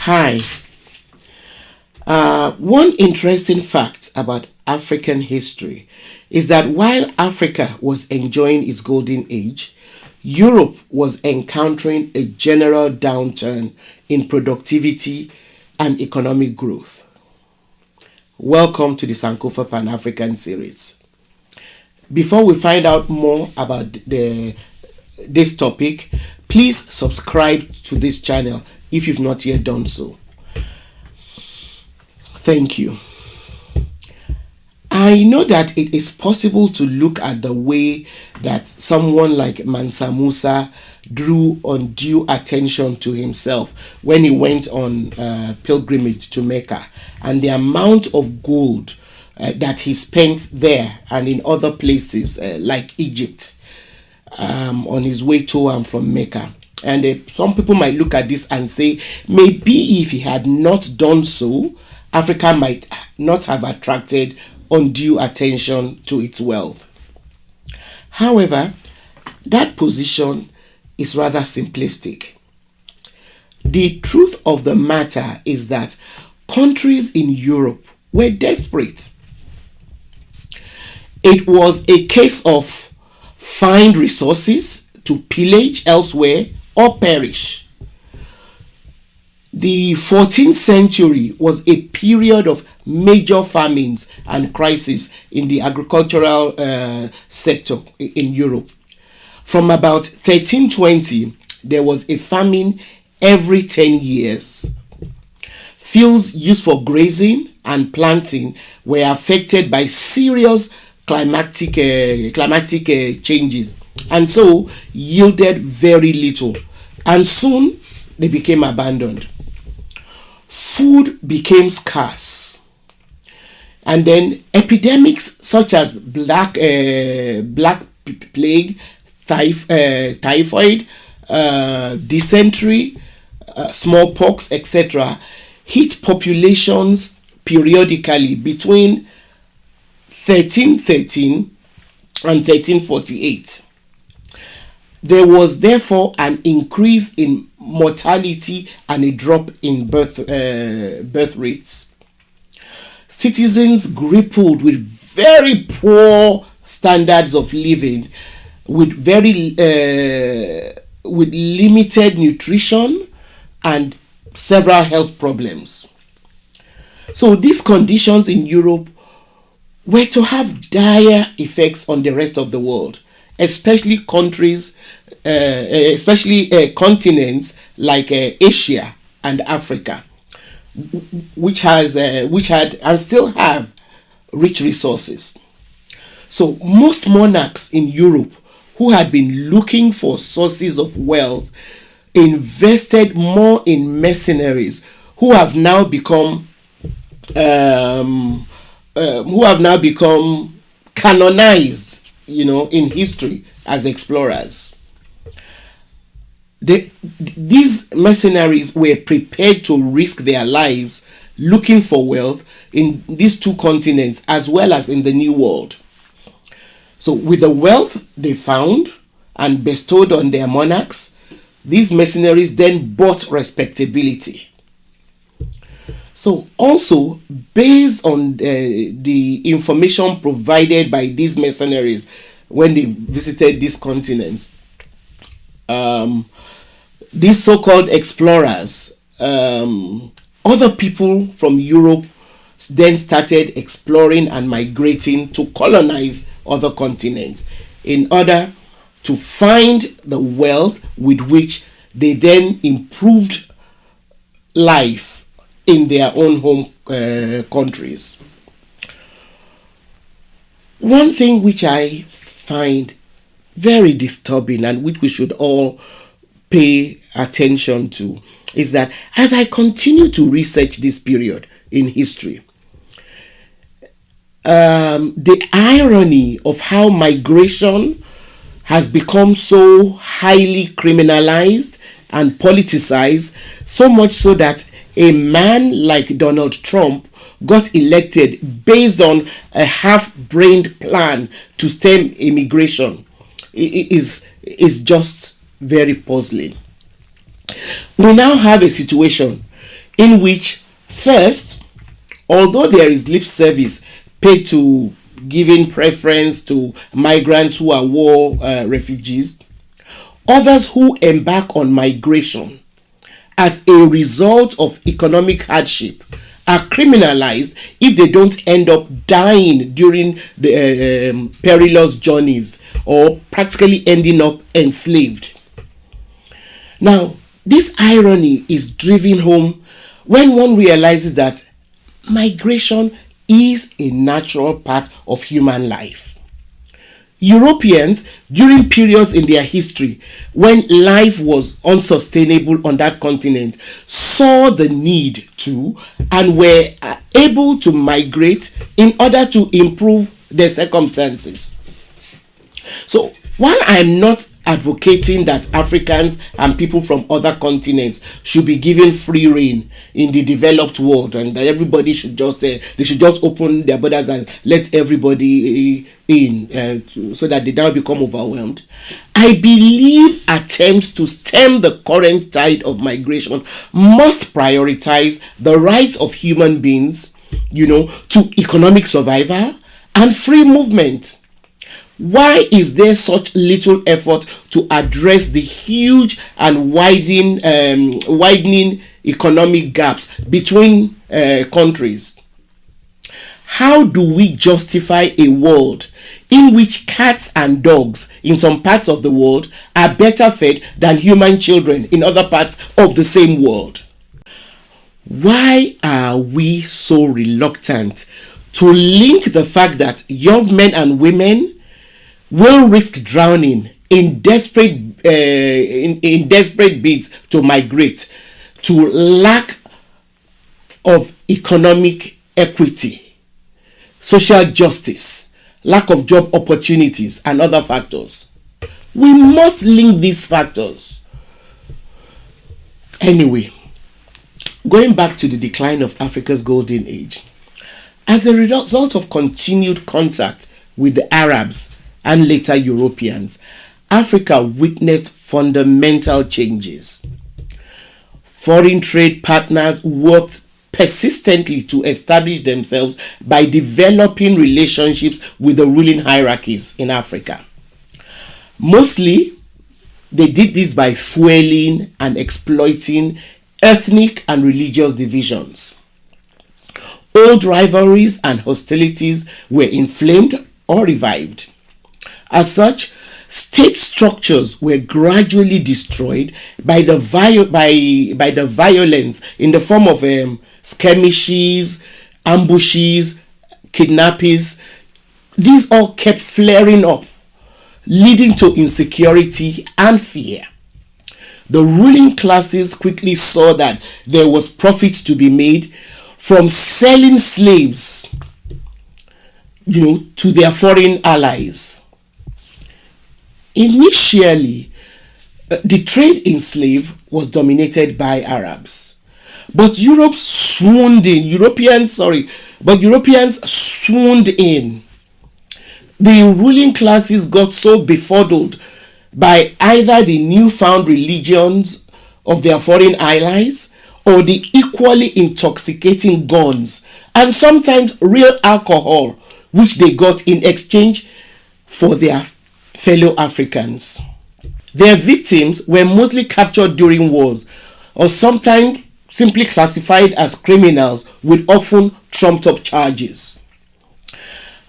Hi. One interesting fact about African history is that while Africa was enjoying its golden age, Europe was encountering a general downturn in productivity and economic growth. Welcome to the Sankofa Pan African series. Before we find out more about this topic, please subscribe to this channel if you've not yet done so. Thank you. I know that it is possible to look at the way that someone like Mansa Musa drew undue attention to himself when he went on pilgrimage to Mecca, and the amount of gold that he spent there and in other places like Egypt on his way to and from Mecca. And some people might look at this and say, maybe if he had not done so, Africa might not have attracted undue attention to its wealth. However, that position is rather simplistic. The truth of the matter is that countries in Europe were desperate. It was a case of find resources to pillage elsewhere or perish. The 14th century was a period of major famines and crises in the agricultural sector in Europe. From about 1320, there was a famine every 10 years. Fields used for grazing and planting were affected by serious climatic changes, and so yielded very little, and soon they became abandoned. Food became scarce, and then epidemics such as black plague, typhoid, dysentery, smallpox, etc., hit populations periodically between 1313 and 1348. There was therefore an increase in mortality and a drop in birth rates. Citizens grappled with very poor standards of living, with limited nutrition and several health problems. So these conditions in Europe were to have dire effects on the rest of the world, especially continents like Asia and Africa, which had and still have rich resources. So most monarchs in Europe who had been looking for sources of wealth invested more in mercenaries who have now become canonized, in history as explorers. These mercenaries were prepared to risk their lives looking for wealth in these two continents as well as in the New World. So with the wealth they found and bestowed on their monarchs, these mercenaries then bought respectability. So also, based on the information provided by these mercenaries when they visited these continents, these so-called explorers, other people from Europe then started exploring and migrating to colonize other continents in order to find the wealth with which they then improved life in their own home countries. One thing which I find very disturbing and which we should all pay attention to is that as I continue to research this period in history, the irony of how migration has become so highly criminalized and politicized, so much so that a man like Donald Trump got elected based on a half-brained plan to stem immigration is just very puzzling. We now have a situation in which, first, although there is lip service paid to giving preference to migrants who are war refugees, others who embark on migration as a result of economic hardship are criminalized if they don't end up dying during the perilous journeys or practically ending up enslaved. Now, this irony is driven home when one realizes that migration is a natural part of human life. Europeans, during periods in their history when life was unsustainable on that continent, saw the need to and were able to migrate in order to improve their circumstances. So, while I'm not advocating that Africans and people from other continents should be given free rein in the developed world and that everybody should just they should just open their borders and let everybody in so that they don't become overwhelmed, I believe attempts to stem the current tide of migration must prioritize the rights of human beings, to economic survival and free movement. Why is there such little effort to address the huge and widening economic gaps between countries? How do we justify a world in which cats and dogs in some parts of the world are better fed than human children in other parts of the same world? Why are we so reluctant to link the fact that young men and women will risk drowning in desperate bids to migrate to lack of economic equity, social justice, lack of job opportunities, and other factors? We must link these factors. Anyway, going back to the decline of Africa's golden age, as a result of continued contact with the Arabs and later Europeans, Africa witnessed fundamental changes. Foreign trade partners worked persistently to establish themselves by developing relationships with the ruling hierarchies in Africa. Mostly, they did this by fueling and exploiting ethnic and religious divisions. Old rivalries and hostilities were inflamed or revived. As such, state structures were gradually destroyed by the violence in the form of skirmishes, ambushes, kidnappings. These all kept flaring up, leading to insecurity and fear. The ruling classes quickly saw that there was profit to be made from selling slaves, to their foreign allies. Initially, the trade in slaves was dominated by Arabs, but Europeans swooned in. The ruling classes got so befuddled by either the newfound religions of their foreign allies or the equally intoxicating guns and sometimes real alcohol which they got in exchange for their fellow Africans. Their victims were mostly captured during wars or sometimes simply classified as criminals with often trumped up charges.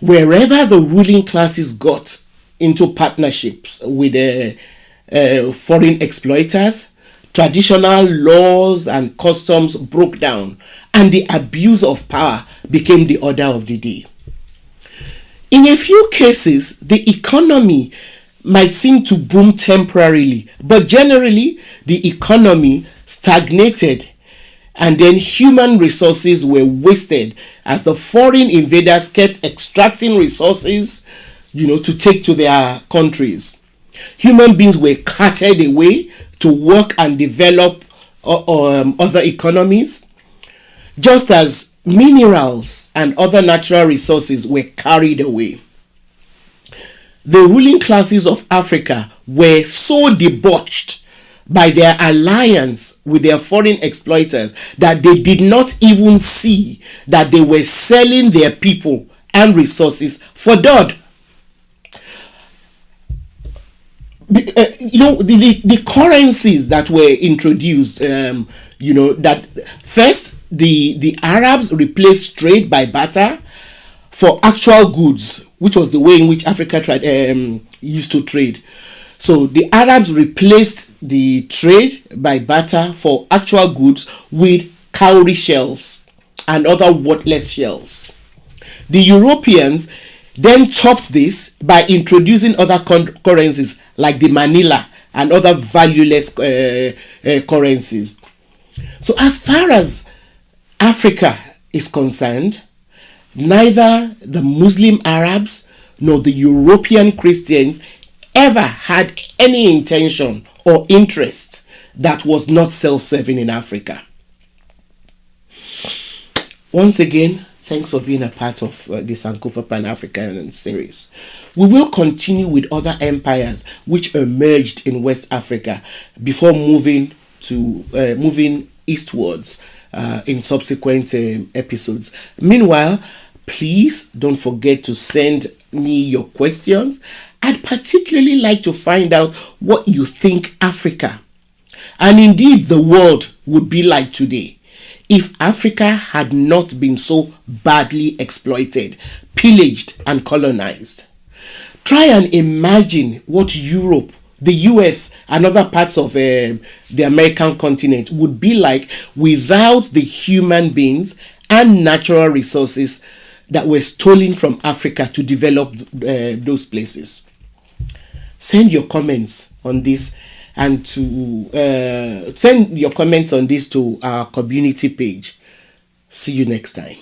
Wherever the ruling classes got into partnerships with foreign exploiters, traditional laws and customs broke down and the abuse of power became the order of the day. In a few cases, the economy might seem to boom temporarily, but generally the economy stagnated and then human resources were wasted as the foreign invaders kept extracting resources, to take to their countries. Human beings were carted away to work and develop other economies, just as minerals and other natural resources were carried away. The ruling classes of Africa were so debauched by their alliance with their foreign exploiters that they did not even see that they were selling their people and resources for dirt. The currencies that were introduced, that first the Arabs replaced trade by barter for actual goods, which was the way in which Africa used to trade. So the Arabs replaced the trade by barter for actual goods with cowrie shells and other worthless shells. The Europeans then topped this by introducing other currencies like the Manila and other valueless currencies. So as far as Africa is concerned, neither the Muslim Arabs nor the European Christians ever had any intention or interest that was not self-serving in Africa. Once again, thanks for being a part of the Sankofa Pan-African series. We will continue with other empires which emerged in West Africa before moving eastwards in subsequent episodes. Meanwhile, please don't forget to send me your questions. I'd particularly like to find out what you think Africa, and indeed the world, would be like today if Africa had not been so badly exploited, pillaged, and colonized. Try and imagine what Europe, the US, and other parts of the American continent would be like without the human beings and natural resources that were stolen from Africa to develop those places. Send your comments on this and to send your comments on this to our community page. See you next time.